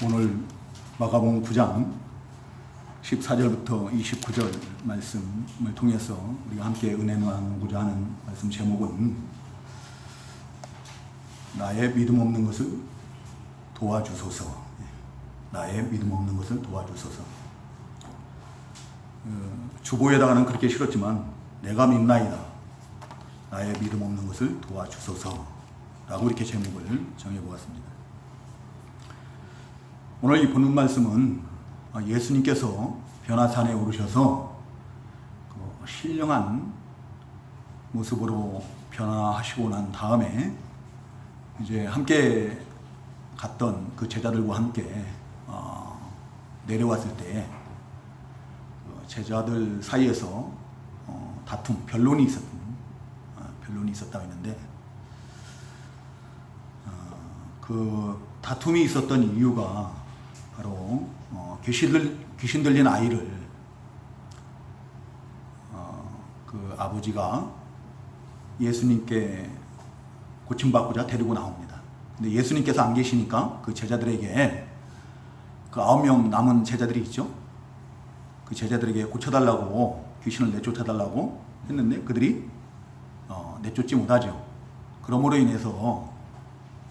오늘 마가복음 9장 14절부터 29절 말씀을 통해서 우리가 함께 은혜 나누고자 하는 말씀 제목은 나의 믿음 없는 것을 도와주소서. 나의 믿음 없는 것을 도와주소서. 주보에다가는 그렇게 실었지만 내가 믿나이다. 나의 믿음 없는 것을 도와주소서 라고 이렇게 제목을 정해보았습니다. 오늘 이 본문 말씀은 예수님께서 변화산에 오르셔서 신령한 모습으로 변화하시고 난 다음에 이제 함께 갔던 그 제자들과 함께 내려왔을 때 제자들 사이에서 다툼, 변론이 있었다고 했는데 그 다툼이 있었던 이유가 바로 귀신 들린 아이를 그 아버지가 예수님께 고침받고자 데리고 나옵니다. 근데 예수님께서 안 계시니까 그 제자들에게 그 9명 남은 제자들이 있죠. 그 제자들에게 고쳐달라고 귀신을 내쫓아달라고 했는데 그들이 내쫓지 못하죠. 그러므로 인해서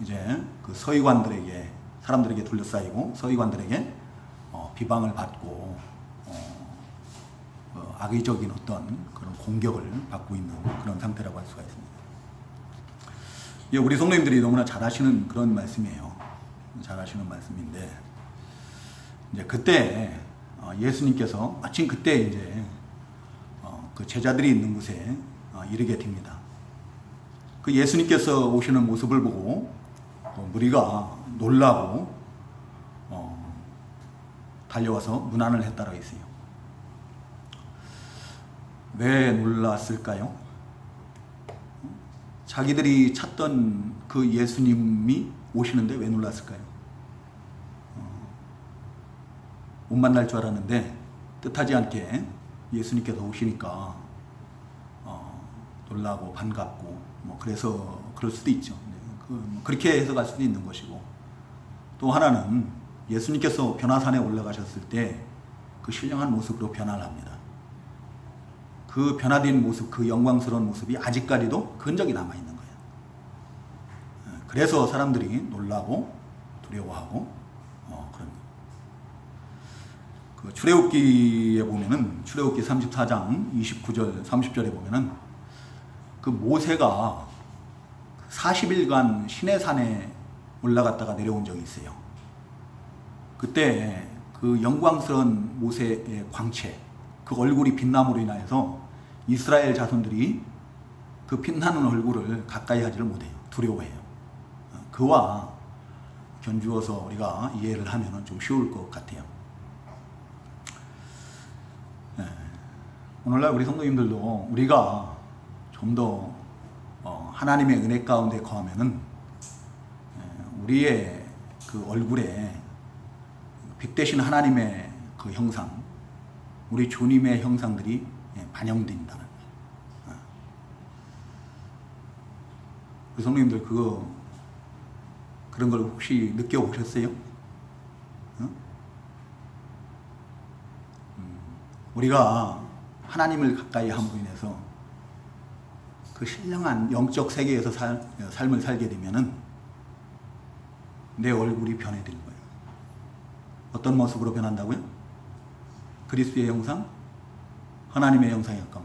이제 그 서기관들에게 사람들에게 둘러싸이고 서기관들에게 비방을 받고 악의적인 어떤 그런 공격을 받고 있는 그런 상태라고 할 수가 있습니다. 우리 성도님들이 너무나 잘 아시는 그런 말씀이에요. 잘 아시는 말씀인데 이제 그때 예수님께서 마침 그때 이제 그 제자들이 있는 곳에 이르게 됩니다. 그 예수님께서 오시는 모습을 보고 무리가 놀라고 달려와서 문안을 했다라고 했어요. 왜 놀랐을까요? 자기들이 찾던 그 예수님이 오시는데 왜 놀랐을까요? 못 만날 줄 알았는데 뜻하지 않게 예수님께서 오시니까 놀라고 반갑고 그래서 그럴 수도 있죠. 그렇게 해석할 수도 있는 것이고, 또 하나는 예수님께서 변화산에 올라가셨을 때 그 신령한 모습으로 변화를 합니다. 그 변화된 모습, 그 영광스러운 모습이 아직까지도 흔적이 남아있는 거예요. 그래서 사람들이 놀라고 두려워하고 그런 거예요. 그 출애굽기에 보면은 출애굽기 34장 29절 30절에 보면은 그 모세가 40일간 시내산에 올라갔다가 내려온 적이 있어요. 그때 그 영광스러운 모세의 광채, 그 얼굴이 빛남으로 인하여서 이스라엘 자손들이 그 빛나는 얼굴을 가까이 하지를 못해요. 두려워해요. 그와 견주어서 우리가 이해를 하면 좀 쉬울 것 같아요. 오늘날 우리 성도님들도 우리가 좀 더 하나님의 은혜 가운데 거하면은 우리의 그 얼굴에 빛 대신 하나님의 그 형상, 우리 주님의 형상들이 반영된다는 거예요. 우리 성도님들 그런 걸 혹시 느껴보셨어요? 우리가 하나님을 가까이 함으로 인해서 그 신령한 영적 세계에서 삶을 살게 되면은 내 얼굴이 변해지는 거예요. 어떤 모습으로 변한다고요? 그리스도의 형상, 하나님의 형상에 가까운.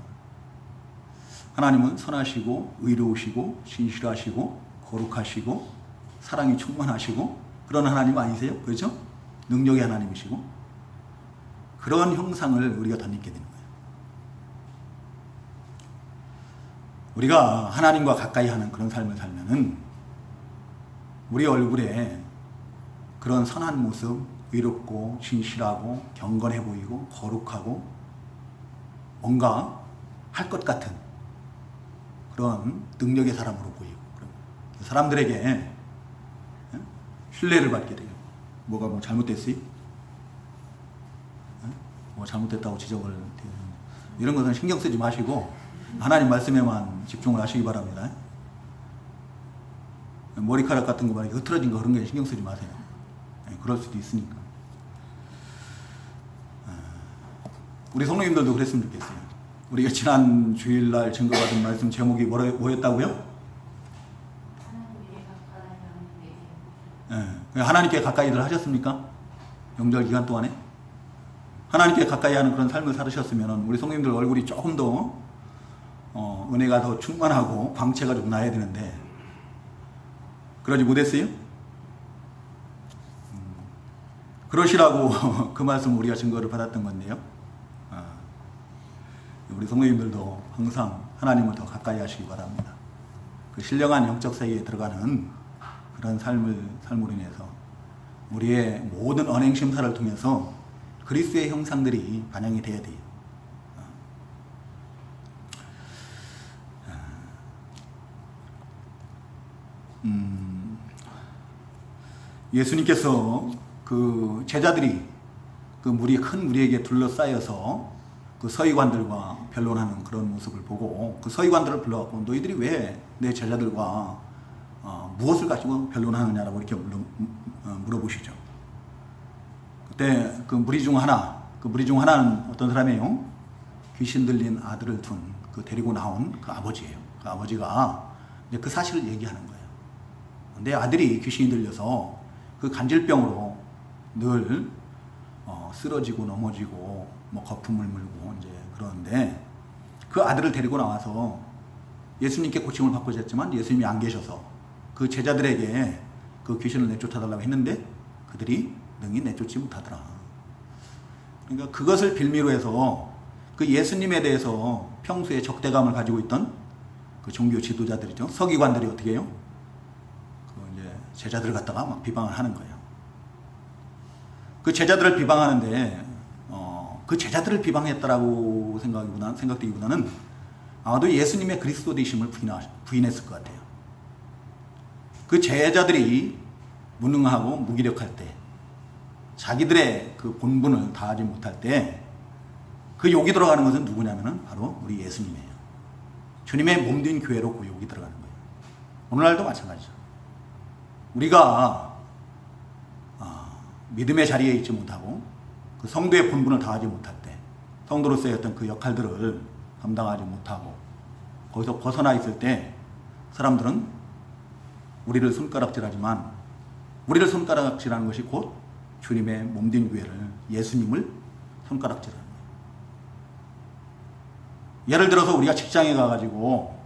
하나님은 선하시고 의로우시고 신실하시고 거룩하시고 사랑이 충만하시고 그런 하나님 아니세요? 그렇죠? 능력의 하나님이시고 그런 형상을 우리가 덧입게 되는 거예요. 우리가 하나님과 가까이 하는 그런 삶을 살면은 우리 얼굴에 그런 선한 모습, 의롭고 진실하고 경건해 보이고 거룩하고 뭔가 할 것 같은 그런 능력의 사람으로 보이고 사람들에게 신뢰를 받게 돼요. 뭐가 잘못됐어요? 뭐 잘못됐다고 지적을 이런 것은 신경 쓰지 마시고 하나님 말씀에만 집중을 하시기 바랍니다. 머리카락 같은 거 말이야 흐트러진 거 그런 게 신경 쓰지 마세요. 그럴 수도 있으니까. 우리 성도님들도 그랬으면 좋겠어요. 우리가 지난 주일날 증거받은 말씀 제목이 뭐였다고요? 하나님께 가까이들 하셨습니까? 영절 기간 동안에? 하나님께 가까이 하는 그런 삶을 살으셨으면 우리 성도님들 얼굴이 조금 더 은혜가 더 충만하고 광채가 좀 나야 되는데 그러지 못했어요? 그러시라고 그 말씀 우리가 증거를 받았던 건데요. 우리 성도님들도 항상 하나님을 더 가까이 하시기 바랍니다. 그 신령한 영적 세계에 들어가는 그런 삶으로 인해서 우리의 모든 언행 심사를 통해서 그리스도의 형상들이 반영이 돼야 돼요. 예수님께서 그 제자들이 그 큰 무리에게 둘러싸여서 그 서기관들과 변론하는 그런 모습을 보고 그 서기관들을 불러갖고 너희들이 왜 내 제자들과 무엇을 가지고 변론하느냐라고 이렇게 물어보시죠. 그때 그 무리 중 하나는 어떤 사람이에요? 귀신 들린 아들을 데리고 나온 그 아버지예요. 그 아버지가 이제 그 사실을 얘기하는 거예요. 내 아들이 귀신이 들려서 그 간질병으로 늘 쓰러지고 넘어지고 거품을 물고 이제 그러는데 그 아들을 데리고 나와서 예수님께 고침을 받고자 했지만 예수님이 안 계셔서 그 제자들에게 그 귀신을 내쫓아달라고 했는데 그들이 능히 내쫓지 못하더라. 그러니까 그것을 빌미로 해서 그 예수님에 대해서 평소에 적대감을 가지고 있던 그 종교 지도자들이죠. 서기관들이 어떻게 해요? 이제 제자들을 갖다가 막 비방을 하는 거예요. 그 제자들을 비방하는데 그 제자들을 비방했다라고 생각되기보다는 아마도 예수님의 그리스도 되심을 부인했을 것 같아요. 그 제자들이 무능하고 무기력할 때, 자기들의 그 본분을 다하지 못할 때 그 욕이 들어가는 것은 누구냐면은 바로 우리 예수님이에요. 주님의 몸된 교회로 그 욕이 들어가는 거예요. 오늘날도 마찬가지죠. 우리가 믿음의 자리에 있지 못하고 그 성도의 본분을 다하지 못할 때, 성도로서의 어떤 그 역할들을 감당하지 못하고 거기서 벗어나 있을 때 사람들은 우리를 손가락질하지만 우리를 손가락질하는 것이 곧 주님의 몸된 교회를, 예수님을 손가락질하는 거예요. 예를 들어서 우리가 직장에 가가지고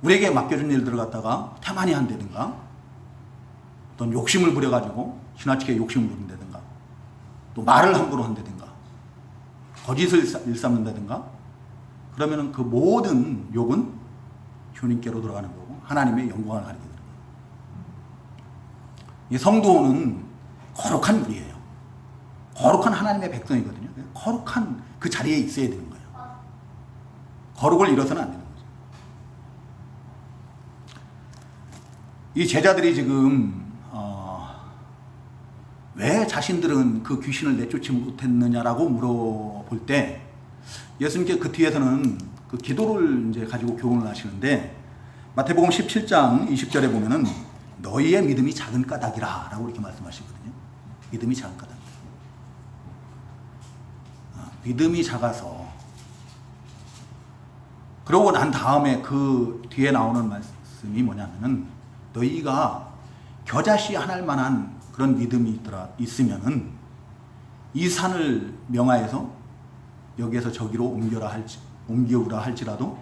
우리에게 맡겨준 일들을 갖다가 태만히 한다든가 어떤 욕심을 부려가지고 지나치게 욕심을 부린다든가 또 말을 함부로 한다든가 거짓을 일삼는다든가 그러면은 그 모든 욕은 주님께로 돌아가는 거고 하나님의 영광을 가리게 되는 거예요. 이 성도는 거룩한 우리예요. 거룩한 하나님의 백성이거든요. 거룩한 그 자리에 있어야 되는 거예요. 거룩을 잃어서는 안 되는 거죠. 이 제자들이 지금 왜 자신들은 그 귀신을 내쫓지 못했느냐라고 물어볼 때 예수님께 그 뒤에서는 그 기도를 이제 가지고 교훈을 하시는데 마태복음 17장 20절에 보면은 너희의 믿음이 작은 까닭이라 라고 이렇게 말씀하시거든요. 믿음이 작은 까닭. 믿음이 작아서 그러고 난 다음에 그 뒤에 나오는 말씀이 뭐냐면은 너희가 겨자씨 하나일 만한 그런 믿음이 있으면은 이 산을 명하여서 여기에서 저기로 옮겨오라 할지라도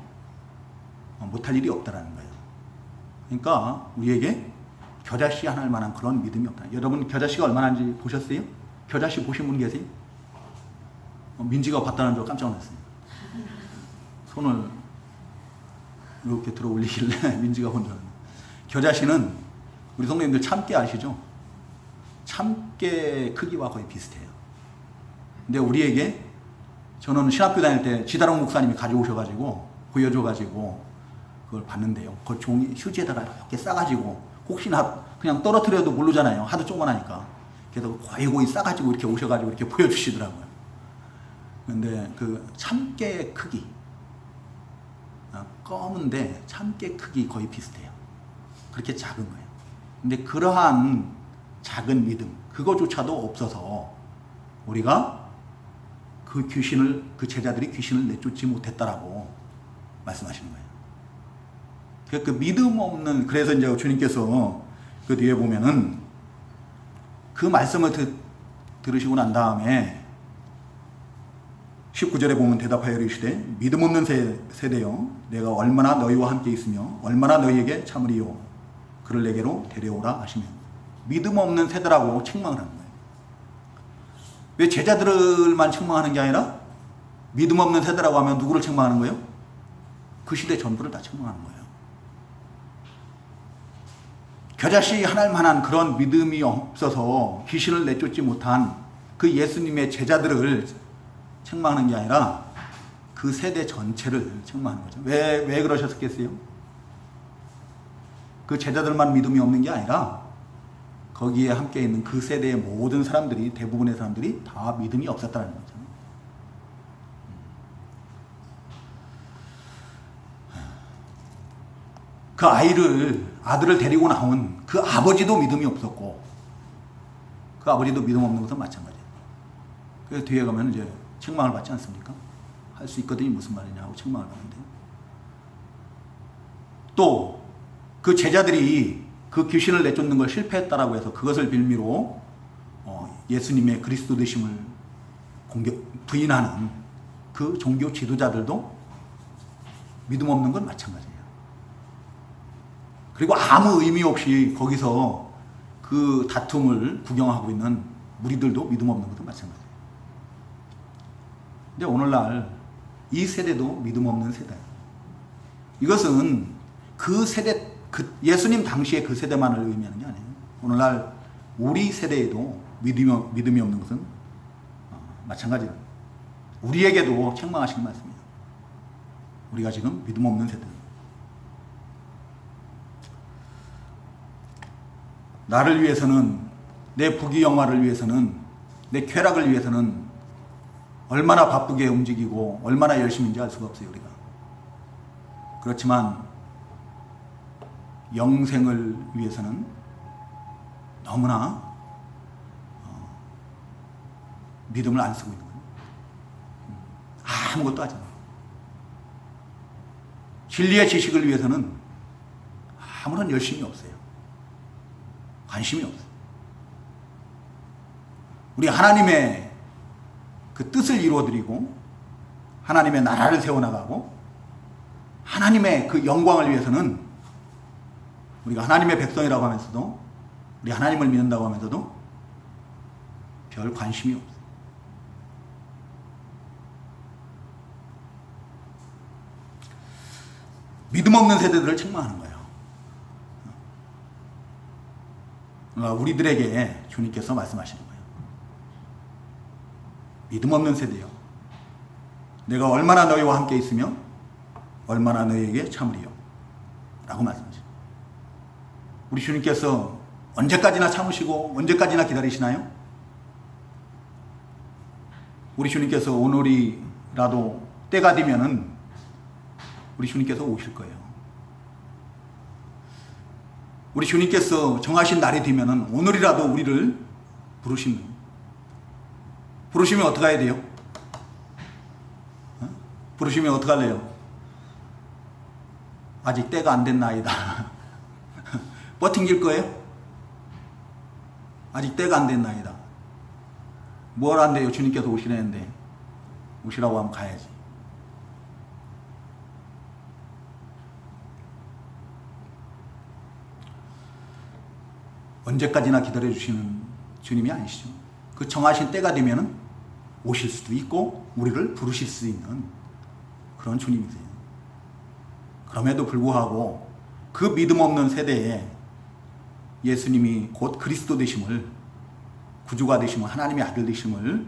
못할 일이 없다라는 거예요. 그러니까 우리에게 겨자씨 하나일 만한 그런 믿음이 없다. 여러분 겨자씨가 얼마나인지 보셨어요? 겨자씨 보신 분 계세요? 민지가 봤다는 줄 깜짝 놀랐어요. 손을 이렇게 들어 올리길래 민지가 본 줄 알았는데 겨자씨는 우리 성도님들 참깨 아시죠? 참깨 크기와 거의 비슷해요. 근데 우리에게 저는 신학교 다닐 때 지다롱 목사님이 가져오셔가지고 보여줘가지고 그걸 봤는데요. 그 종이 휴지에다가 이렇게 싸가지고 혹시나 그냥 떨어뜨려도 모르잖아요. 하도 조그만하니까. 그래서 고이 싸가지고 이렇게 오셔가지고 이렇게 보여주시더라고요. 근데 그 참깨 크기 검은데 참깨 크기 거의 비슷해요. 그렇게 작은 거예요. 근데 그러한 작은 믿음, 그거조차도 없어서 우리가 그 제자들이 귀신을 내쫓지 못했다라고 말씀하시는 거예요. 그 믿음 없는, 그래서 이제 주님께서 그 뒤에 보면은 그 말씀을 들으시고 난 다음에 19절에 보면 대답하여 이르시되 믿음 없는 세대여 내가 얼마나 너희와 함께 있으며 얼마나 너희에게 참으리요 그를 내게로 데려오라 하시면, 믿음 없는 세대라고 책망을 하는 거예요. 왜 제자들만 책망하는 게 아니라 믿음 없는 세대라고 하면 누구를 책망하는 거예요? 그 시대 전부를 다 책망하는 거예요. 겨자씨 하나만한 그런 믿음이 없어서 귀신을 내쫓지 못한 그 예수님의 제자들을 책망하는 게 아니라 그 세대 전체를 책망하는 거죠. 왜 그러셨겠어요? 그 제자들만 믿음이 없는 게 아니라 거기에 함께 있는 그 세대의 모든 사람들이, 대부분의 사람들이 다 믿음이 없었다는 거죠. 그 아들을 데리고 나온 그 아버지도 믿음이 없었고, 그 아버지도 믿음 없는 것은 마찬가지예요. 그래서 뒤에 가면 이제 책망을 받지 않습니까? 할 수 있거든요. 무슨 말이냐 하고 책망을 받는데, 또 그 제자들이 그 귀신을 내쫓는 걸 실패했다라고 해서 그것을 빌미로 예수님의 그리스도 되심을 부인하는 그 종교 지도자들도 믿음 없는 건 마찬가지예요. 그리고 아무 의미 없이 거기서 그 다툼을 구경하고 있는 무리들도 믿음 없는 것도 마찬가지예요. 근데 오늘날 이 세대도 믿음 없는 세대예요. 이것은 그 세대, 예수님 당시에 그 세대만을 의미하는 게 아니에요. 오늘날 우리 세대에도 믿음이 없는 것은 마찬가지예요. 우리에게도 책망하시는 말씀이에요. 우리가 지금 믿음 없는 세대. 나를 위해서는, 내 부귀영화를 위해서는, 내 쾌락을 위해서는 얼마나 바쁘게 움직이고 얼마나 열심인지 알 수가 없어요, 우리가. 그렇지만 영생을 위해서는 너무나 믿음을 안 쓰고 있는 거예요. 아무것도 하지 않아요. 진리의 지식을 위해서는 아무런 열심이 없어요. 관심이 없어요. 우리 하나님의 그 뜻을 이루어드리고 하나님의 나라를 세워나가고 하나님의 그 영광을 위해서는 우리가 하나님의 백성이라고 하면서도, 우리 하나님을 믿는다고 하면서도 별 관심이 없어요. 믿음 없는 세대들을 책망하는 거예요. 우리들에게 주님께서 말씀하시는 거예요. 믿음 없는 세대요, 내가 얼마나 너희와 함께 있으며 얼마나 너희에게 참으리요 라고 말씀하십니다. 우리 주님께서 언제까지나 참으시고 언제까지나 기다리시나요? 우리 주님께서 오늘이라도 때가 되면은 우리 주님께서 오실 거예요. 우리 주님께서 정하신 날이 되면은 오늘이라도 우리를 부르시면 어떻게 해야 돼요? 부르시면 어떻게 할래요? 아직 때가 안 된 나이다. 버팅길 거예요? 아직 때가 안 된 나이다. 뭘 안 돼요? 주님께서 오시라는데 오시라고 하면 가야지. 언제까지나 기다려주시는 주님이 아니시죠. 그 정하신 때가 되면은 오실 수도 있고 우리를 부르실 수 있는 그런 주님이세요. 그럼에도 불구하고 그 믿음 없는 세대에 예수님이 곧 그리스도 되심을, 구주가 되심을, 하나님의 아들 되심을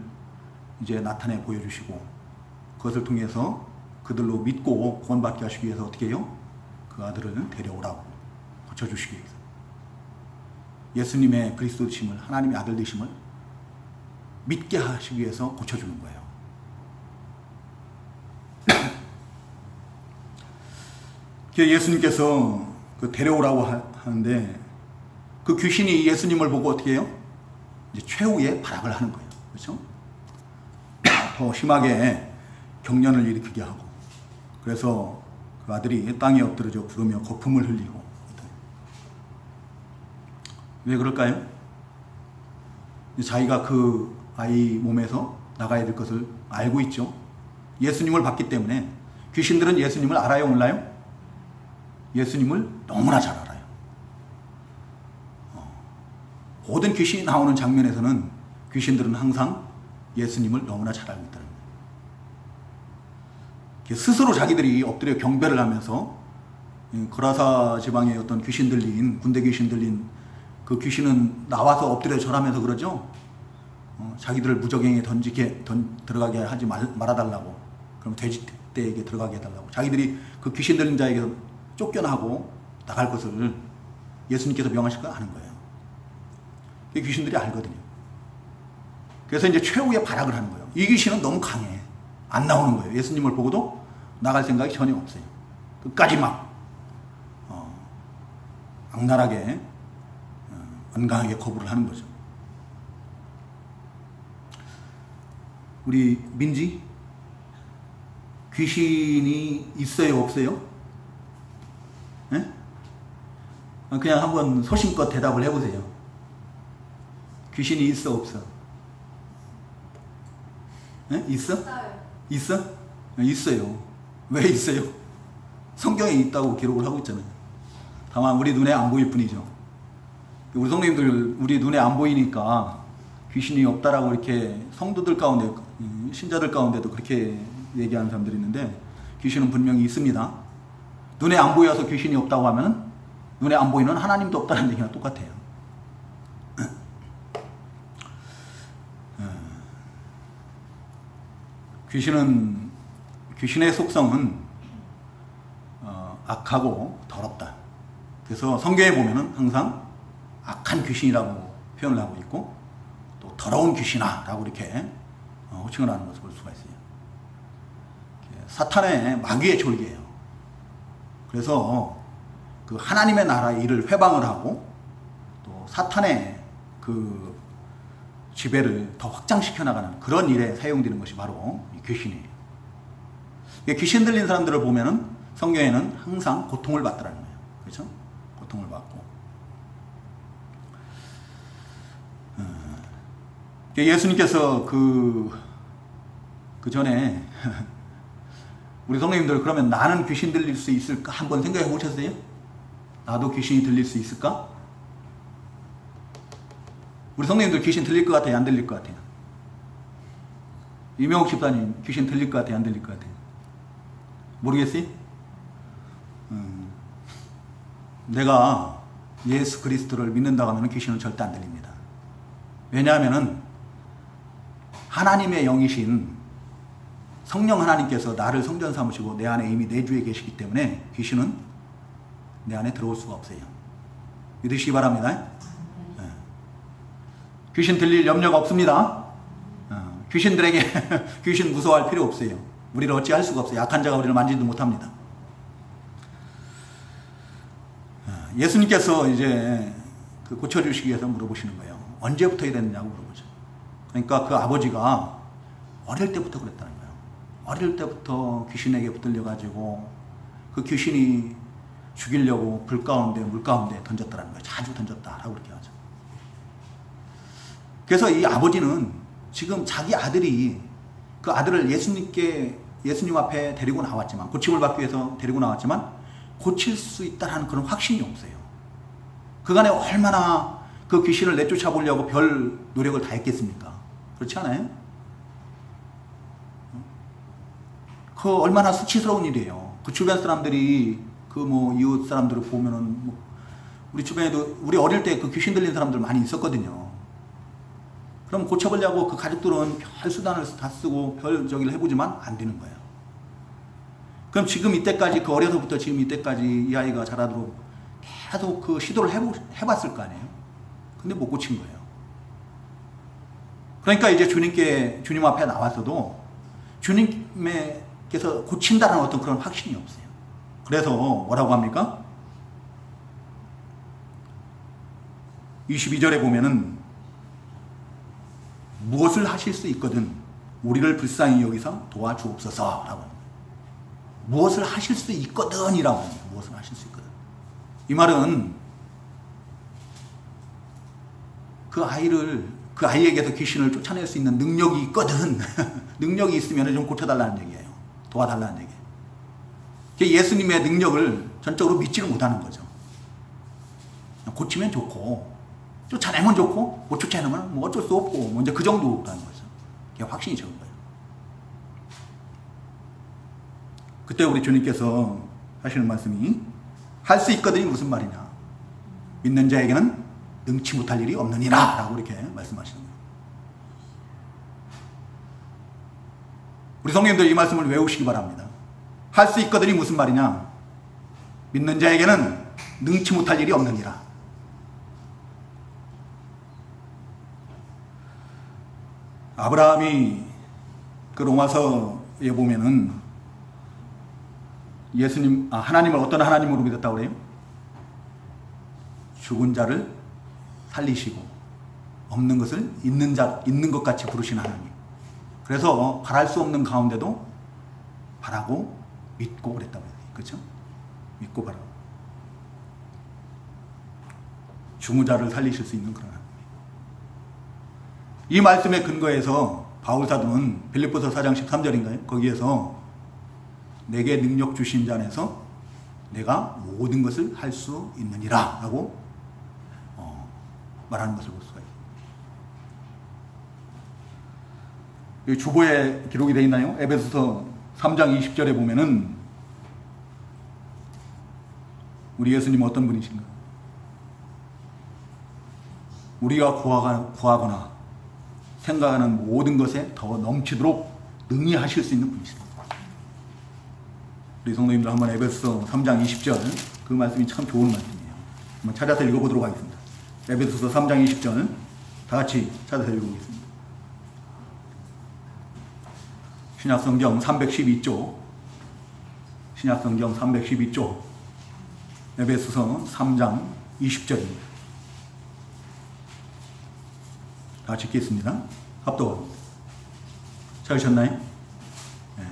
이제 나타내 보여주시고, 그것을 통해서 그들로 믿고 구원받게 하시기 위해서 어떻게 해요? 그 아들을 데려오라고 고쳐주시기 위해서, 예수님의 그리스도 되심을, 하나님의 아들 되심을 믿게 하시기 위해서 고쳐주는 거예요. 예수님께서 그 데려오라고 하는데 그 귀신이 예수님을 보고 어떻게 해요? 이제 최후의 발악을 하는 거예요. 그렇죠? 더 심하게 경련을 일으키게 하고, 그래서 그 아들이 땅에 엎드려져 부르며 거품을 흘리고. 왜 그럴까요? 자기가 그 아이 몸에서 나가야 될 것을 알고 있죠. 예수님을 봤기 때문에. 귀신들은 예수님을 알아요, 몰라요? 예수님을 너무나 잘 알아요. 모든 귀신이 나오는 장면에서는 귀신들은 항상 예수님을 너무나 잘 알고 있다는 거예요. 스스로 자기들이 엎드려 경배를 하면서, 거라사 지방에 어떤 귀신 들린, 군대 귀신 들린 그 귀신은 나와서 엎드려 절하면서 그러죠. 자기들을 무적행에 들어가게 하지 말아달라고. 그럼 돼지떼에게 들어가게 해달라고. 자기들이 그 귀신 들린 자에게서 쫓겨나고 나갈 것을 예수님께서 명하실 거 아는 거예요. 귀신들이 알거든요. 그래서 이제 최후의 발악을 하는 거예요. 이 귀신은 너무 강해. 안 나오는 거예요. 예수님을 보고도 나갈 생각이 전혀 없어요. 끝까지 막 악랄하게 완강하게 거부를 하는 거죠. 우리 민지, 귀신이 있어요, 없어요? 네? 그냥 한번 소신껏 대답을 해보세요. 귀신이 있어, 없어? 네? 있어? 있어? 있어요. 왜 있어요? 성경에 있다고 기록을 하고 있잖아요. 다만 우리 눈에 안 보일 뿐이죠. 우리 성도님들, 우리 눈에 안 보이니까 귀신이 없다라고 이렇게 성도들 가운데, 신자들 가운데도 그렇게 얘기하는 사람들이 있는데, 귀신은 분명히 있습니다. 눈에 안 보여서 귀신이 없다고 하면 눈에 안 보이는 하나님도 없다는 얘기랑 똑같아요. 귀신의 속성은 악하고 더럽다. 그래서 성경에 보면은 항상 악한 귀신이라고 표현을 하고 있고, 또 더러운 귀신아라고 이렇게 호칭을 하는 것을 볼 수가 있어요. 사탄의 마귀의 졸개예요. 그래서 그 하나님의 나라의 일을 회방을 하고, 또 사탄의 그 지배를 더 확장시켜 나가는 그런 일에 사용되는 것이 바로 이 귀신이에요. 귀신 들린 사람들을 보면은 성경에는 항상 고통을 받더라는 거예요. 그렇죠? 고통을 받고. 예수님께서 그 전에 우리 성도님들, 그러면 나는 귀신 들릴 수 있을까? 한번 생각해 보셨어요? 나도 귀신이 들릴 수 있을까? 우리 성도님들 귀신 들릴 것 같아요? 안 들릴 것 같아요? 이명옥 집사님 귀신 들릴 것 같아요? 안 들릴 것 같아요? 모르겠어요? 내가 예수 그리스도를 믿는다고 하면 귀신은 절대 안 들립니다. 왜냐하면 하나님의 영이신 성령 하나님께서 나를 성전 삼으시고 내 안에 이미 내주에 계시기 때문에 귀신은 내 안에 들어올 수가 없어요. 믿으시기 바랍니다. 네. 귀신 들릴 염려가 없습니다. 귀신들에게 귀신 무서워할 필요 없어요. 우리를 어찌할 수가 없어요. 약한 자가 우리를 만지지도 못합니다. 예수님께서 이제 그 고쳐주시기 위해서 물어보시는 거예요. 언제부터 이랬느냐고 물어보죠. 그러니까 그 아버지가 어릴 때부터 그랬다는 거예요. 어릴 때부터 귀신에게 붙들려가지고 그 귀신이 죽이려고 불 가운데, 물 가운데 던졌다는 거예요. 자주 던졌다라고 그렇게 하죠. 그래서 이 아버지는 지금 자기 아들이, 그 아들을 예수님 앞에 데리고 나왔지만, 고침을 받기 위해서 데리고 나왔지만 고칠 수 있다는 그런 확신이 없어요. 그간에 얼마나 그 귀신을 내쫓아 보려고 별 노력을 다 했겠습니까? 그렇지 않아요? 그 얼마나 수치스러운 일이에요. 그 주변 사람들이, 그 이웃 사람들을 보면은, 우리 주변에도 우리 어릴 때 그 귀신 들린 사람들 많이 있었거든요. 그럼 고쳐보려고 그 가족들은 별 수단을 다 쓰고 별 저기를 해보지만 안 되는 거예요. 그럼 지금 이때까지, 그 어려서부터 지금 이때까지 이 아이가 자라도록 계속 그 시도를 해봤을 거 아니에요. 근데 못 고친 거예요. 그러니까 이제 주님 앞에 나와서도 주님께서 고친다는 어떤 그런 확신이 없어요. 그래서 뭐라고 합니까? 22절에 보면은 무엇을 하실 수 있거든 우리를 불쌍히 여기서 도와주옵소서라고 합니다. 무엇을 하실 수 있거든이라고 합니다. 무엇을 하실 수 있거든. 이 말은 그 아이에게서 귀신을 쫓아낼 수 있는 능력이 있거든. 능력이 있으면 좀 고쳐달라는 얘기예요. 도와달라는 얘기예요. 예수님의 능력을 전적으로 믿지를 못하는 거죠. 고치면 좋고, 쫓아내면 좋고, 못 쫓아내면 뭐 어쩔 수 없고, 뭐 이제 그 정도라는 거죠. 그게 확신이 적은 거예요. 그때 우리 주님께서 하시는 말씀이 할 수 있거든이 무슨 말이냐. 믿는 자에게는 능치 못할 일이 없느니라 라고 이렇게 말씀하시는 거예요. 우리 성도님들 이 말씀을 외우시기 바랍니다. 할 수 있거든이 무슨 말이냐. 믿는 자에게는 능치 못할 일이 없느니라. 아브라함이 그 로마서에 보면은 하나님을 어떤 하나님으로 믿었다고 그래요? 죽은 자를 살리시고 없는 것을 있는 것 같이 부르시는 하나님. 그래서 바랄 수 없는 가운데도 바라고 믿고 그랬다고 해요. 그렇죠? 믿고 바라고. 죽은 자를 살리실 수 있는 그런 하나님. 이 말씀에 근거해서 바울 사도는 빌립보서 4장 13절인가요? 거기에서 내게 능력 주신 자 안에서 내가 모든 것을 할 수 있느니라 라고 말하는 것을 볼 수가 있어요. 주보에 기록이 되어 있나요? 에베소서 3장 20절에 보면은 우리 예수님 어떤 분이신가? 우리가 구하거나 생각하는 모든 것에 더 넘치도록 능히 하실 수 있는 분이십니다. 우리 성도님들 한번 에베소서 3장 20절 그 말씀이 참 좋은 말씀이에요. 한번 찾아서 읽어보도록 하겠습니다. 에베소서 3장 20절 다 같이 찾아서 읽어보겠습니다. 신약성경 312쪽 신약성경 312쪽 에베소서 3장 20절입니다. 다 같이 읽겠습니다. 합독 찾으셨나요? 네.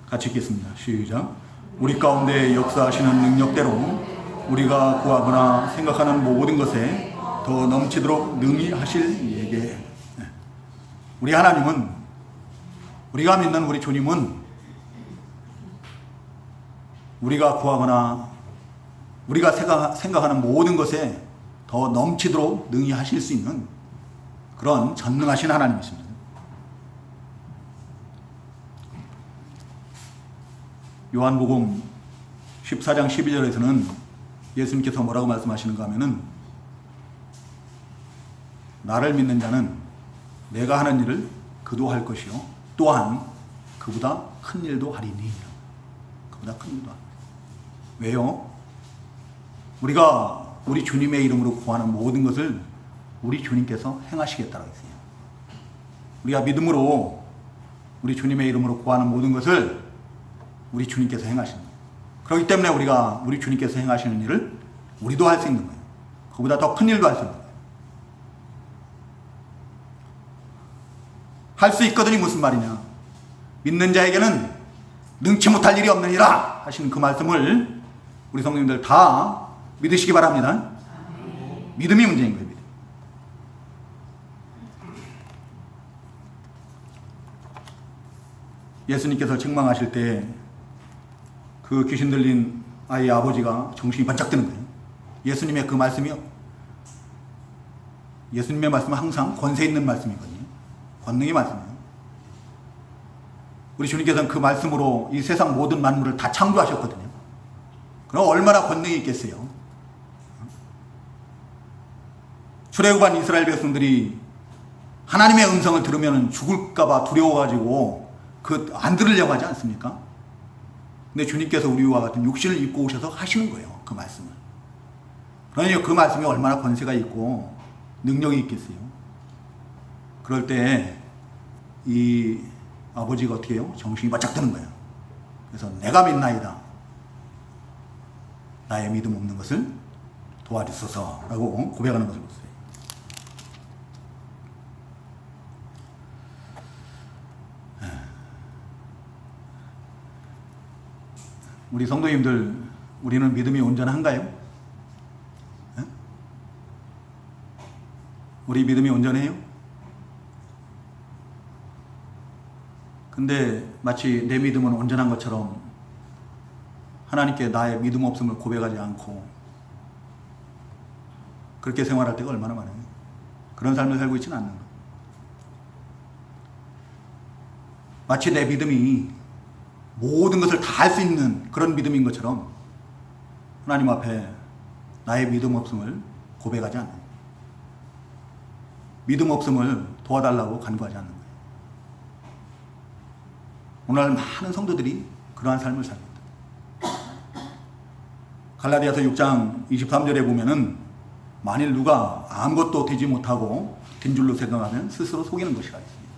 같이 읽겠습니다. 시작. 우리 가운데 역사하시는 능력대로 우리가 구하거나 생각하는 모든 것에 더 넘치도록 능히 하실 이에게. 네. 우리 하나님은, 우리가 믿는 우리 주님은 우리가 구하거나 우리가 생각하는 모든 것에 더 넘치도록 능히 하실 수 있는 그런 전능하신 하나님이십니다. 요한복음 14장 12절에서는 예수님께서 뭐라고 말씀하시는가 하면은 나를 믿는 자는 내가 하는 일을 그도 할 것이요 또한 그보다 큰 일도 하리니. 그보다 큰 일도 하리니. 왜요? 우리가 우리 주님의 이름으로 구하는 모든 것을 우리 주님께서 행하시겠다고 했어요. 우리가 믿음으로 우리 주님의 이름으로 구하는 모든 것을 우리 주님께서 행하십니다. 그렇기 때문에 우리가 우리 주님께서 행하시는 일을 우리도 할 수 있는 거예요. 그보다 더 큰 일도 할 수 있는 거예요. 할 수 있거든이 무슨 말이냐. 믿는 자에게는 능치 못할 일이 없느니라 하시는 그 말씀을 우리 성도님들 다 믿으시기 바랍니다. 믿음이 문제인 거예요. 믿음. 예수님께서 책망하실 때 그 귀신 들린 아이의 아버지가 정신이 번쩍 드는 거예요. 예수님의 그 말씀이요. 예수님의 말씀은 항상 권세 있는 말씀이거든요. 권능의 말씀이에요. 우리 주님께서는 그 말씀으로 이 세상 모든 만물을 다 창조하셨거든요. 그럼 얼마나 권능이 있겠어요. 출애굽한 이스라엘 백성들이 하나님의 음성을 들으면 죽을까봐 두려워가지고 안 들으려고 하지 않습니까? 근데 주님께서 우리와 같은 육신을 입고 오셔서 하시는 거예요. 그 말씀을. 그러니 그 말씀이 얼마나 권세가 있고 능력이 있겠어요. 그럴 때 이 아버지가 어떻게 해요? 정신이 바짝 드는 거예요. 그래서 내가 믿나이다. 나의 믿음 없는 것을 도와주소서라고 고백하는 것을 보세요. 우리 성도님들, 우리는 믿음이 온전한가요? 우리 믿음이 온전해요? 근데 마치 내 믿음은 온전한 것처럼 하나님께 나의 믿음 없음을 고백하지 않고 그렇게 생활할 때가 얼마나 많아요. 그런 삶을 살고 있지는 않는 것. 마치 내 믿음이 모든 것을 다 할 수 있는 그런 믿음인 것처럼 하나님 앞에 나의 믿음 없음을 고백하지 않는 거예요. 믿음 없음을 도와달라고 간구하지 않는 거예요. 오늘 많은 성도들이 그러한 삶을 삽니다. 갈라디아서 6장 23절에 보면은 만일 누가 아무것도 되지 못하고 된 줄로 생각하면 스스로 속이는 것이라 했습니다.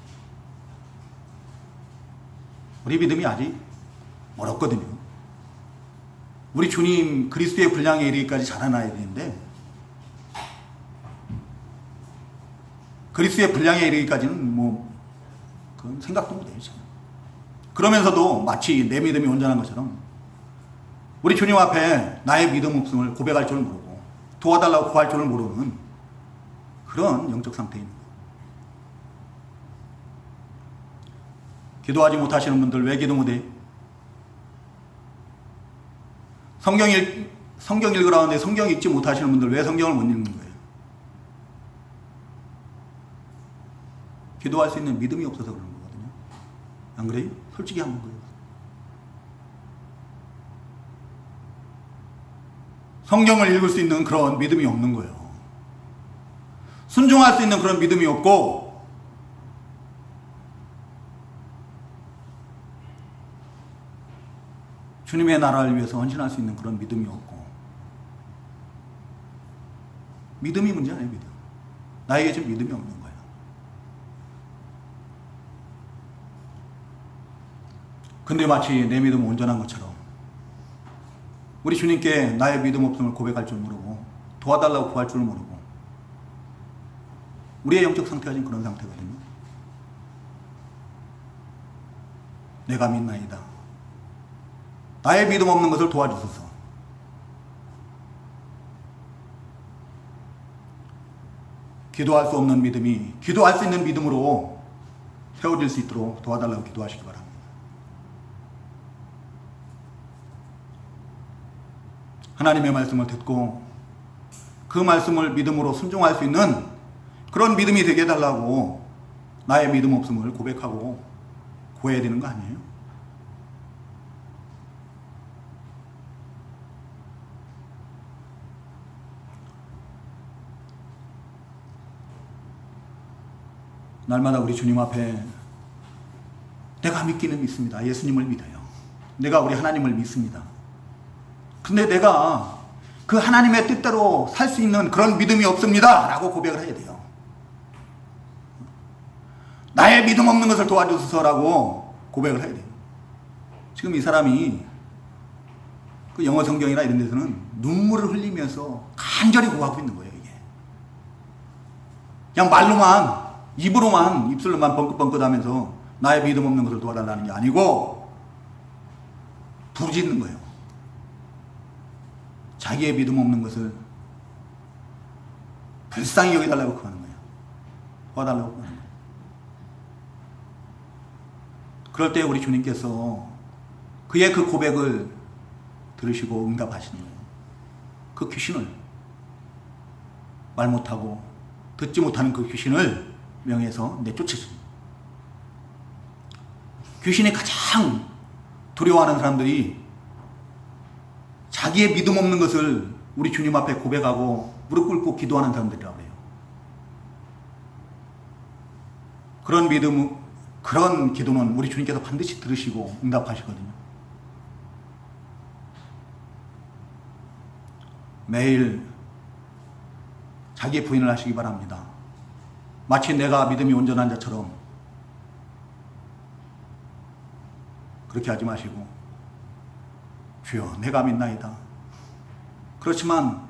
우리 믿음이 아직 멀었거든요. 우리 주님 그리스도의 분량에 이르기까지 자라나야 되는데 그리스도의 분량에 이르기까지는 그건 생각도 못해요. 그러면서도 마치 내 믿음이 온전한 것처럼 우리 주님 앞에 나의 믿음 없음을 고백할 줄 모르고 도와달라고 구할 줄 모르는 그런 영적 상태에 있는 거예요. 기도하지 못하시는 분들 왜 기도 못해요? 성경 읽으라 하는데 성경 읽지 못하시는 분들 왜 성경을 못 읽는 거예요? 기도할 수 있는 믿음이 없어서 그런 거거든요. 안 그래요? 솔직히 한번 그래요. 성경을 읽을 수 있는 그런 믿음이 없는 거예요. 순종할 수 있는 그런 믿음이 없고 주님의 나라를 위해서 헌신할 수 있는 그런 믿음이 없고 믿음이 문제 아니에요. 믿음. 나에게 지금 믿음이 없는 거예요. 근데 마치 내 믿음은 온전한 것처럼 우리 주님께 나의 믿음 없음을 고백할 줄 모르고 도와달라고 구할 줄 모르고 우리의 영적 상태가 지금 그런 상태거든요. 내가 믿나이다. 나의 믿음 없는 것을 도와주소서. 기도할 수 없는 믿음이 기도할 수 있는 믿음으로 세워질 수 있도록 도와달라고 기도하시기 바랍니다. 하나님의 말씀을 듣고 그 말씀을 믿음으로 순종할 수 있는 그런 믿음이 되게 해달라고 나의 믿음 없음을 고백하고 구해야 되는 거 아니에요? 날마다 우리 주님 앞에 내가 믿기는 믿습니다. 예수님을 믿어요. 내가 우리 하나님을 믿습니다. 근데 내가 그 하나님의 뜻대로 살 수 있는 그런 믿음이 없습니다. 라고 고백을 해야 돼요. 나의 믿음 없는 것을 도와주소서라고 고백을 해야 돼요. 지금 이 사람이 그 영어 성경이나 이런 데서는 눈물을 흘리면서 간절히 구하고 있는 거예요. 이게 그냥 말로만 입으로만 입술로만 뻥긋뻥긋 하면서 나의 믿음 없는 것을 도와달라는 게 아니고 부르짖는 거예요. 자기의 믿음 없는 것을 불쌍히 여기달라고 구하는 거예요. 도와달라고 구하는 거예요. 그럴 때 우리 주님께서 그의 그 고백을 들으시고 응답하시는 거예요. 그 귀신을 말 못하고 듣지 못하는 그 귀신을 명해서 내쫓으십니다. 귀신이 가장 두려워하는 사람들이 자기의 믿음 없는 것을 우리 주님 앞에 고백하고 무릎 꿇고 기도하는 사람들이라고 해요. 그런 믿음, 그런 기도는 우리 주님께서 반드시 들으시고 응답하시거든요. 매일 자기의 부인을 하시기 바랍니다. 마치 내가 믿음이 온전한 자처럼 그렇게 하지 마시고 주여 내가 믿나이다. 그렇지만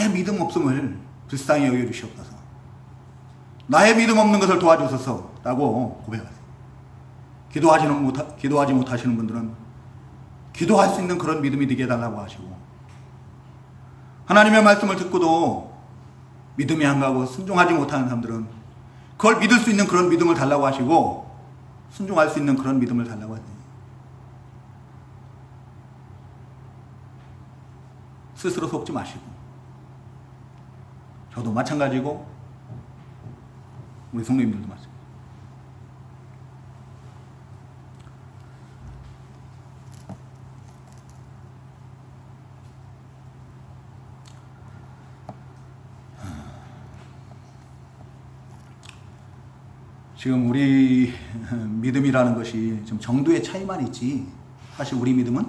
나의 믿음 없음을 불쌍히 여겨주시옵소서. 나의 믿음 없는 것을 도와주소서라고 고백하세요. 기도하지 못하시는 분들은 기도할 수 있는 그런 믿음이 되게 해달라고 하시고, 하나님의 말씀을 듣고도 믿음이 안 가고 순종하지 못하는 사람들은 그걸 믿을 수 있는 그런 믿음을 달라고 하시고, 순종할 수 있는 그런 믿음을 달라고 하세요. 스스로 속지 마시고, 저도 마찬가지고 우리 성도님들도 마찬가지고. 지금 우리 믿음이라는 것이 좀 정도의 차이만 있지, 사실 우리 믿음은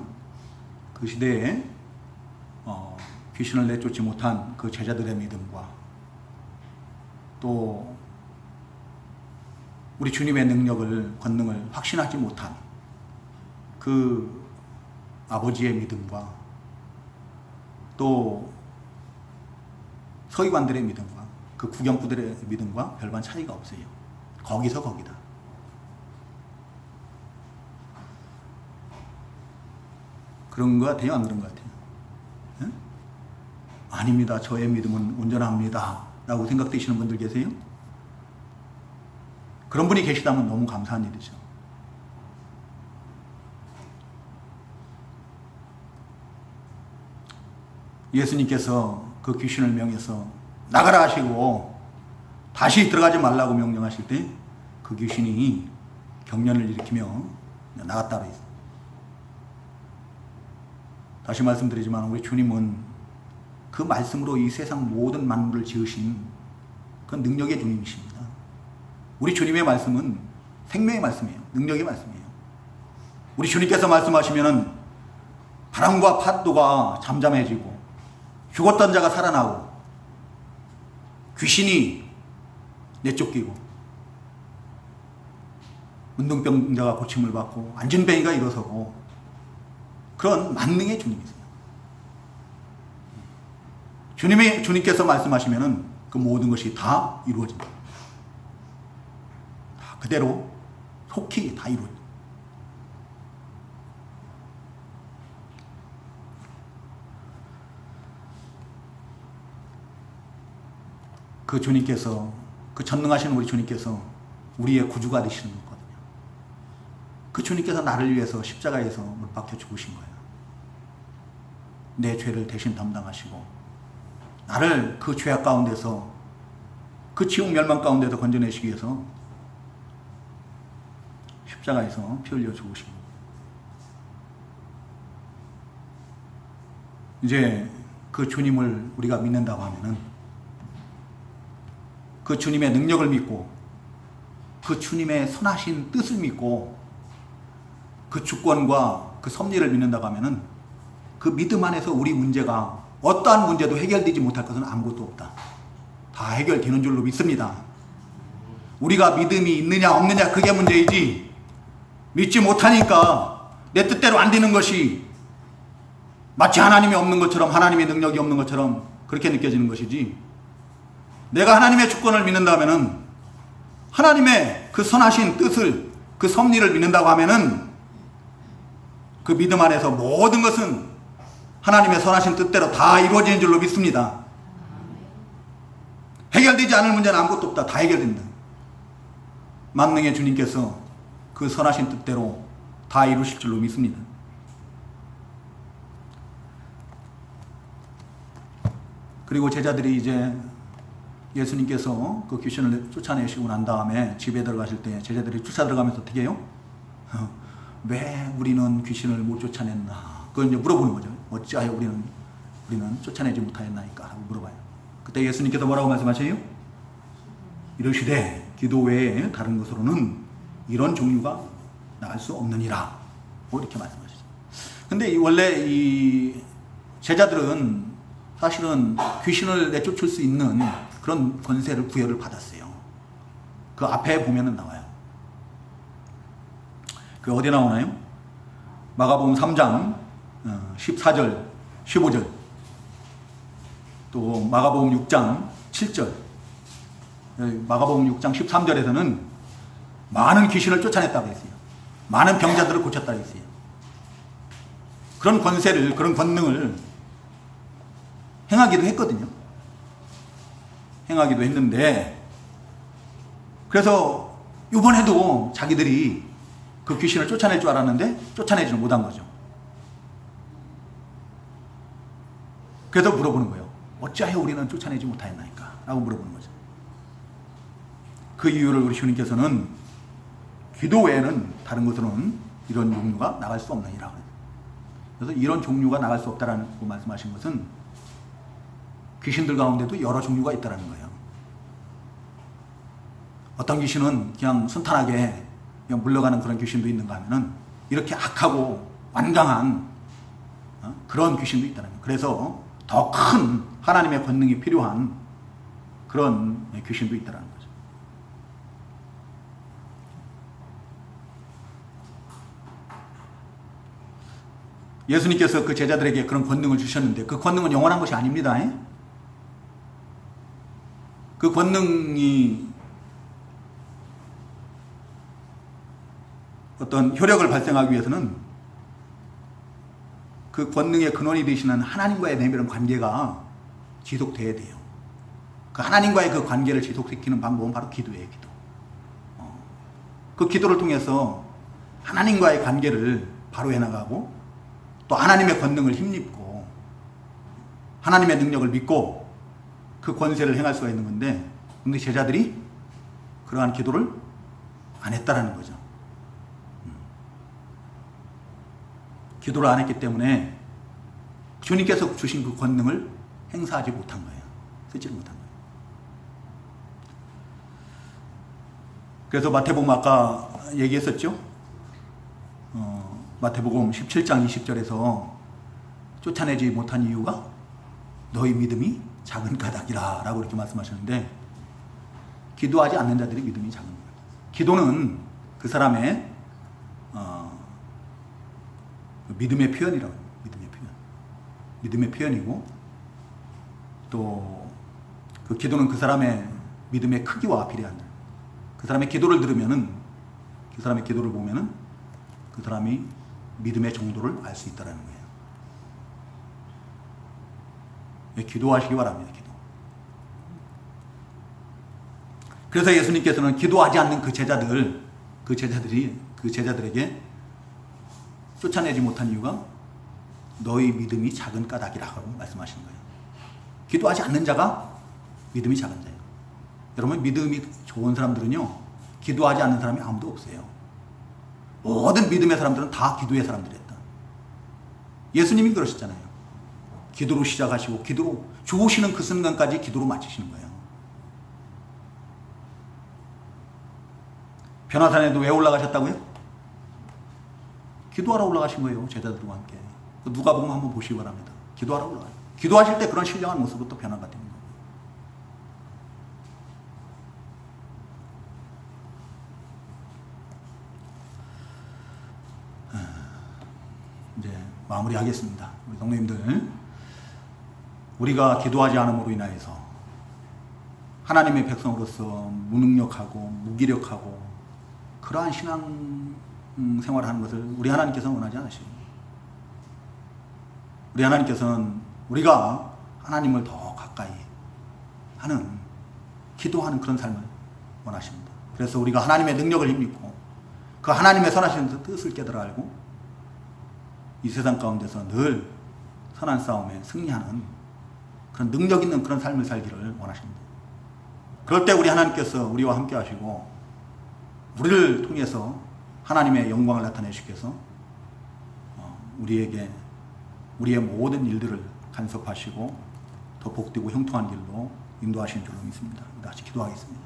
그 시대에 귀신을 내쫓지 못한 그 제자들의 믿음과 또 우리 주님의 능력을, 권능을 확신하지 못한 그 아버지의 믿음과 또 서기관들의 믿음과 그 구경꾼들의 믿음과 별반 차이가 없어요. 거기서 거기다. 그런 것 같아요? 안 그런 것 같아요? 네? 아닙니다. 저의 믿음은 온전합니다 라고 생각되시는 분들 계세요? 그런 분이 계시다면 너무 감사한 일이죠. 예수님께서 그 귀신을 명해서 나가라 하시고 다시 들어가지 말라고 명령하실 때 그 귀신이 경련을 일으키며 나갔다 그랬어요. 다시 말씀드리지만 우리 주님은 그 말씀으로 이 세상 모든 만물을 지으신 그 능력의 주님이십니다. 우리 주님의 말씀은 생명의 말씀이에요. 능력의 말씀이에요. 우리 주님께서 말씀하시면은 바람과 파도가 잠잠해지고 죽었던 자가 살아나고 귀신이 내쫓기고 운동병자가 고침을 받고 안진뱅이가 일어서고 그런 만능의 주님이세요. 주님께서 말씀하시면은 그 모든 것이 다 이루어집니다. 다 그대로 속히 다 이루어집니다. 그 주님께서, 그 전능하신 우리 주님께서 우리의 구주가 되시는 거거든요. 그 주님께서 나를 위해서 십자가에서 못 박혀 죽으신 거예요. 내 죄를 대신 담당하시고 나를 그 죄악 가운데서, 그 지옥 멸망 가운데서 건져내시기 위해서 십자가에서 피 흘려 죽으신 거예요. 이제 그 주님을 우리가 믿는다고 하면은 그 주님의 능력을 믿고 그 주님의 선하신 뜻을 믿고 그 주권과 그 섭리를 믿는다고 하면은 그 믿음 안에서 우리 문제가, 어떠한 문제도 해결되지 못할 것은 아무것도 없다. 다 해결되는 줄로 믿습니다. 우리가 믿음이 있느냐 없느냐 그게 문제이지, 믿지 못하니까 내 뜻대로 안 되는 것이 마치 하나님이 없는 것처럼, 하나님의 능력이 없는 것처럼 그렇게 느껴지는 것이지, 내가 하나님의 주권을 믿는다면은, 하나님의 그 선하신 뜻을, 그 섭리를 믿는다고 하면은 그 믿음 안에서 모든 것은 하나님의 선하신 뜻대로 다 이루어지는 줄로 믿습니다. 해결되지 않을 문제는 아무것도 없다. 다 해결된다. 만능의 주님께서 그 선하신 뜻대로 다 이루실 줄로 믿습니다. 그리고 제자들이 이제 예수님께서 그 귀신을 쫓아내시고 난 다음에 집에 들어가실 때 제자들이 쫓아 들어가면서 어떻게 해요? 왜 우리는 귀신을 못 쫓아냈나? 그걸 이제 물어보는 거죠. 어찌하여 우리는 쫓아내지 못하였나이까? 라고 물어봐요. 그때 예수님께서 뭐라고 말씀하세요? 이러시되 기도 외에 다른 것으로는 이런 종류가 나을 수 없느니라. 이렇게 말씀하시죠. 근데 원래 이 제자들은 사실은 귀신을 내쫓을 수 있는 그런 권세를, 부여를 받았어요. 그 앞에 보면은 나와요. 그 어디 나오나요? 마가복음 3장 14절 15절 또 마가복음 6장 7절, 마가복음 6장 13절에서는 많은 귀신을 쫓아냈다고 했어요. 많은 병자들을 고쳤다고 했어요. 그런 권세를, 그런 권능을 행하기도 했거든요. 행하기도 했는데, 그래서 이번에도 자기들이 그 귀신을 쫓아낼 줄 알았는데 쫓아내지는 못한 거죠. 그래서 물어보는 거예요. 어찌하여 우리는 쫓아내지 못하였나이까? 라고 물어보는 거죠. 그 이유를 우리 주님께서는 기도 외에는 다른 것으로는 이런 종류가 나갈 수 없느니라. 그래서 이런 종류가 나갈 수 없다라고 말씀하신 것은 귀신들 가운데도 여러 종류가 있다는 거예요. 어떤 귀신은 그냥 순탄하게 그냥 물러가는 그런 귀신도 있는가 하면은 이렇게 악하고 완강한 그런 귀신도 있다는 거예요. 그래서 더 큰 하나님의 권능이 필요한 그런 귀신도 있다는 거죠. 예수님께서 그 제자들에게 그런 권능을 주셨는데 그 권능은 영원한 것이 아닙니다. 그 권능이 어떤 효력을 발생하기 위해서는 그 권능의 근원이 되시는 하나님과의 내밀한 관계가 지속돼야 돼요. 그 하나님과의 그 관계를 지속시키는 방법은 바로 기도예요, 기도. 그 기도를 통해서 하나님과의 관계를 바로 해나가고 또 하나님의 권능을 힘입고 하나님의 능력을 믿고 그 권세를 행할 수가 있는 건데, 근데 제자들이 그러한 기도를 안 했다라는 거죠. 기도를 안 했기 때문에 주님께서 주신 그 권능을 행사하지 못한 거예요. 쓰지를 못한 거예요. 그래서 마태복음 아까 얘기했었죠. 마태복음 17장 20절에서 쫓아내지 못한 이유가 너희 믿음이 작은 까닭이라 라고 이렇게 말씀하셨는데, 기도하지 않는 자들이 믿음이 작은 거예요. 기도는 그 사람의 믿음의 표현이라고 해요. 믿음의 표현이고, 또 그 기도는 그 사람의 믿음의 크기와 비례한다. 그 사람의 기도를 들으면은, 그 사람의 기도를 보면은 그 사람이 믿음의 정도를 알 수 있다라는 거예요. 기도하시기 바랍니다. 기도. 그래서 예수님께서는 기도하지 않는 그 제자들에게 쫓아내지 못한 이유가 너희 믿음이 작은 까닭이라고 말씀하시는 거예요. 기도하지 않는 자가 믿음이 작은 자예요. 여러분, 믿음이 좋은 사람들은요, 기도하지 않는 사람이 아무도 없어요. 모든 믿음의 사람들은 다 기도의 사람들이었다. 예수님이 그러셨잖아요. 기도로 시작하시고 기도로 죽으시는 그 순간까지 기도로 마치시는 거예요. 변화산에도 왜 올라가셨다고요? 기도하러 올라가신 거예요. 제자들과 함께. 누가복음 한번 보시기 바랍니다. 기도하러 올라가요. 기도하실 때 그런 신령한 모습으로 또 변화가 됩니다. 이제 마무리하겠습니다. 우리 성도님들, 우리가 기도하지 않음으로 인하여서 하나님의 백성으로서 무능력하고 무기력하고 그러한 신앙 생활을 하는 것을 우리 하나님께서는 원하지 않으십니다. 우리 하나님께서는 우리가 하나님을 더 가까이 하는, 기도하는 그런 삶을 원하십니다. 그래서 우리가 하나님의 능력을 힘입고 그 하나님의 선하신 뜻을 깨달아 알고 이 세상 가운데서 늘 선한 싸움에 승리하는 그런 능력 있는 그런 삶을 살기를 원하십니다. 그럴 때 우리 하나님께서 우리와 함께 하시고 우리를 통해서 하나님의 영광을 나타내시기 위해서 우리에게 우리의 모든 일들을 간섭하시고 더 복되고 형통한 길로 인도하시는 줄로 믿습니다. 다시 기도하겠습니다.